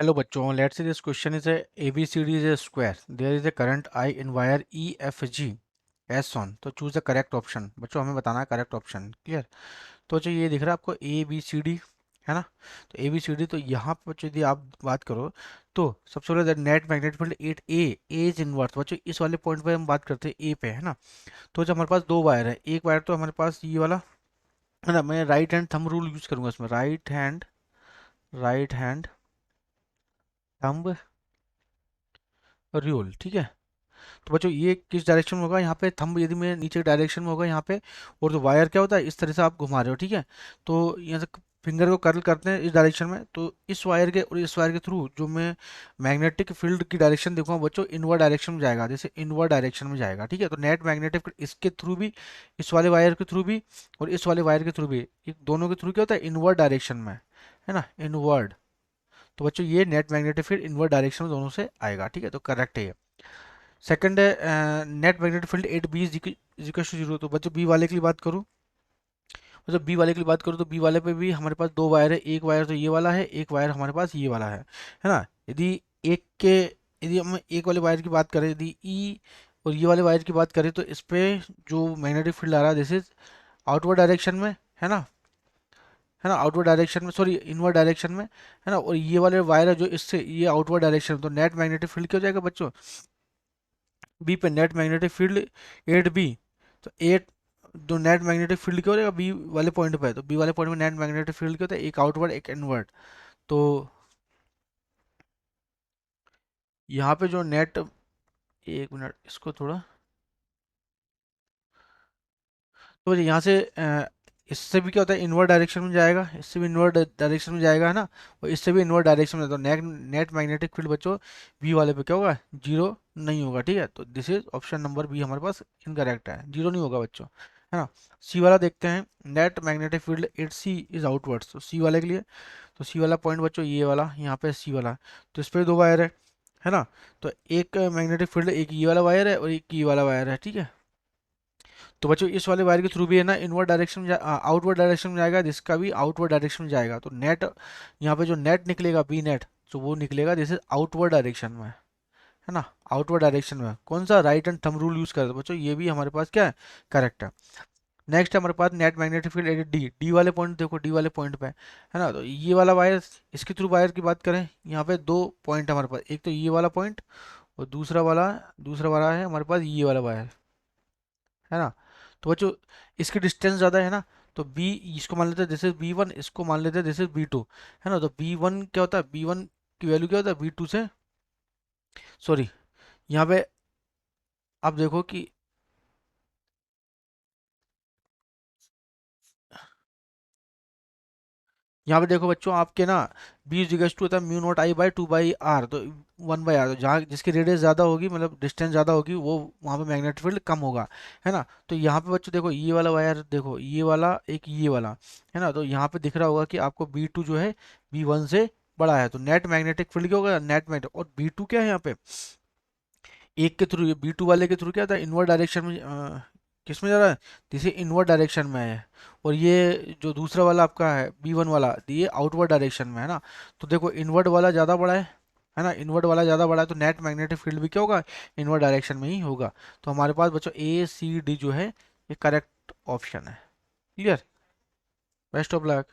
Hello बच्चों, let's say this question is a ABCD is a square. There is a current I in wire EFG as on. तो choose the correct option. बच्चों हमें बताना है correct option. Clear? तो जो ये दिख रहा है आपको ABCD है ना, तो ABCD तो यहाँ पर बच्चों यदि आप बात करो तो सबसे पहले net magnetic field 8A is inverse. बच्चों इस वाले पॉइंट पे हम बात करते हैं A पे है ना। तो जब हमारे पास दो वायर है, एक वायर तो हमारे पास ये वाला है ना, मैं right hand thumb rule use करूंगा इसमें, राइट हैंड थंब रूल, ठीक है। तो बच्चों ये किस डायरेक्शन में होगा, यहाँ पे थंब यदि मैं नीचे डायरेक्शन में होगा यहाँ पे, और तो वायर क्या होता है इस तरह से आप घुमा रहे हो, ठीक है। तो यहाँ से फिंगर को कर्ल करते हैं इस डायरेक्शन में, तो इस वायर के और इस वायर के थ्रू जो मैं मैग्नेटिक फील्ड की डायरेक्शन देखूंगा बच्चों, इनवर्ड डायरेक्शन में जाएगा, जैसे इनवर्ड डायरेक्शन में जाएगा, ठीक है। तो नेट मैग्नेटिक फील्ड इसके थ्रू भी, इस वाले वायर के थ्रू भी और इस वाले वायर के थ्रू भी, ये दोनों के थ्रू क्या होता है, इनवर्ड डायरेक्शन में, है ना, इनवर्ड। तो बच्चों ये net magnetic field inward direction में दोनों से आएगा, ठीक है। तो करेक्ट है ये। सेकंड है net magnetic field 8B is equal to 0। तो बच्चों बी वाले के लिए बात करूँ, मतलब बी वाले के लिए बात करूँ तो बी वाले पे भी हमारे पास दो वायर है, एक वायर तो ये वाला है, एक वायर हमारे पास ये वाला है ना। यदि एक के यदि हम एक वाले वायर की बात करें, यदि ई और ये वाले वायर की बात करें, तो इस पे जो मैग्नेटिक फील्ड आ रहा है दिस इज आउटवर्ड डायरेक्शन में, है ना आउटवर्ड डायरेक्शन में, सॉरी इनवर्ड डायरेक्शन में, है ना। और ये वाले वायर है जो इससे ये आउटवर्ड डायरेक्शन में, तो नेट मैग्नेटिक फील्ड क्या हो जाएगा बच्चों, बी पे नेट मैग्नेटिक फील्ड 8B। तो 8 जो नेट मैग्नेटिक फील्ड क्या हो जाएगा बी वाले पॉइंट पे है, तो बी वाले पॉइंट में नेट मैग्नेटिक फील्ड क्या होता है, एक आउटवर्ड एक इनवर्ड। तो यहाँ पे जो नेट, एक मिनट इसको थोड़ा, तो यहाँ से इससे भी क्या होता है इनवर्ड डायरेक्शन में जाएगा, इससे भी इनवर्ड डायरेक्शन में जाएगा, है ना। और इससे भी इनवर्ड डायरेक्शन में, तो नेट नेट मैग्नेटिक फील्ड बच्चों बी वाले पे क्या होगा, जीरो नहीं होगा, ठीक है। तो this is option number B हमारे पास इनकरेक्ट है, जीरो नहीं होगा बच्चों, है ना। सी वाला देखते हैं, net magnetic field 8C is outwards. तो सी वाले के लिए, तो सी वाला पॉइंट बच्चों ये वाला यहाँ पे सी वाला, तो इस पे दो वायर है ना। तो एक मैग्नेटिक फील्ड, एक ये वाला वायर है और एक ये वाला वायर है, ठीक है। तो बच्चों इस वाले वायर के थ्रू भी है ना इनवर्ड डायरेक्शन में आउटवर्ड डायरेक्शन में जाएगा, जिसका भी आउटवर्ड डायरेक्शन में जाएगा। तो नेट यहाँ पे जो नेट निकलेगा बी नेट, तो वो निकलेगा जैसे आउटवर्ड डायरेक्शन में, है ना, आउटवर्ड डायरेक्शन में। कौन सा, right and thumb rule use करते हैं बच्चों, ये भी हमारे पास क्या है, करेक्ट है। नेक्स्ट है हमारे पास net magnetic field at D, D वाले पॉइंट देखो, डी वाले पॉइंट पे है ना। तो ये वाला वायर, इसके थ्रू वायर की बात करें, यहाँ पे दो पॉइंट है हमारे पास, एक तो ये वाला पॉइंट और दूसरा वाला है हमारे पास ये वाला वायर, है ना। तो बच्चों इसकी डिस्टेंस ज़्यादा है ना, तो बी इसको मान लेते हैं दिस इज B1, इसको मान लेते हैं दिस इज B2, है ना। तो B1 क्या होता है, B1 की वैल्यू क्या होता है B2 से, सॉरी यहाँ पे आप देखो कि यहाँ पे देखो बच्चों आपके ना बी इजिकल्स टू होता है mu not I by 2/r, तो 1/r, तो जहाँ जिसकी रेडियस ज़्यादा होगी मतलब डिस्टेंस ज़्यादा होगी वो वहाँ पे मैग्नेटिक फील्ड कम होगा, है ना। तो यहाँ पे बच्चों देखो ये वाला वायर देखो, ये वाला एक ये वाला, है ना। तो यहाँ पे दिख रहा होगा कि आपको B2 जो है B1 से बड़ा है, तो नेट मैग्नेटिक फील्ड क्या होगा, नेट मैग्नेटिक, और B2 क्या है यहाँ पे, एक के थ्रू, B2 वाले के थ्रू क्या था, इनवर्ड डायरेक्शन में किस में जा रहा है, जैसे इनवर्ड डायरेक्शन में है। और ये जो दूसरा वाला आपका है B1 वाला, ये आउटवर्ड डायरेक्शन में है ना। तो देखो इनवर्ड वाला ज़्यादा बड़ा है ना, इनवर्ड वाला ज़्यादा बड़ा है, तो नेट मैग्नेटिक फील्ड भी क्या होगा, इनवर्ड डायरेक्शन में ही होगा। तो हमारे पास बच्चों A C D जो है ये करेक्ट ऑप्शन है। Clear, best of luck.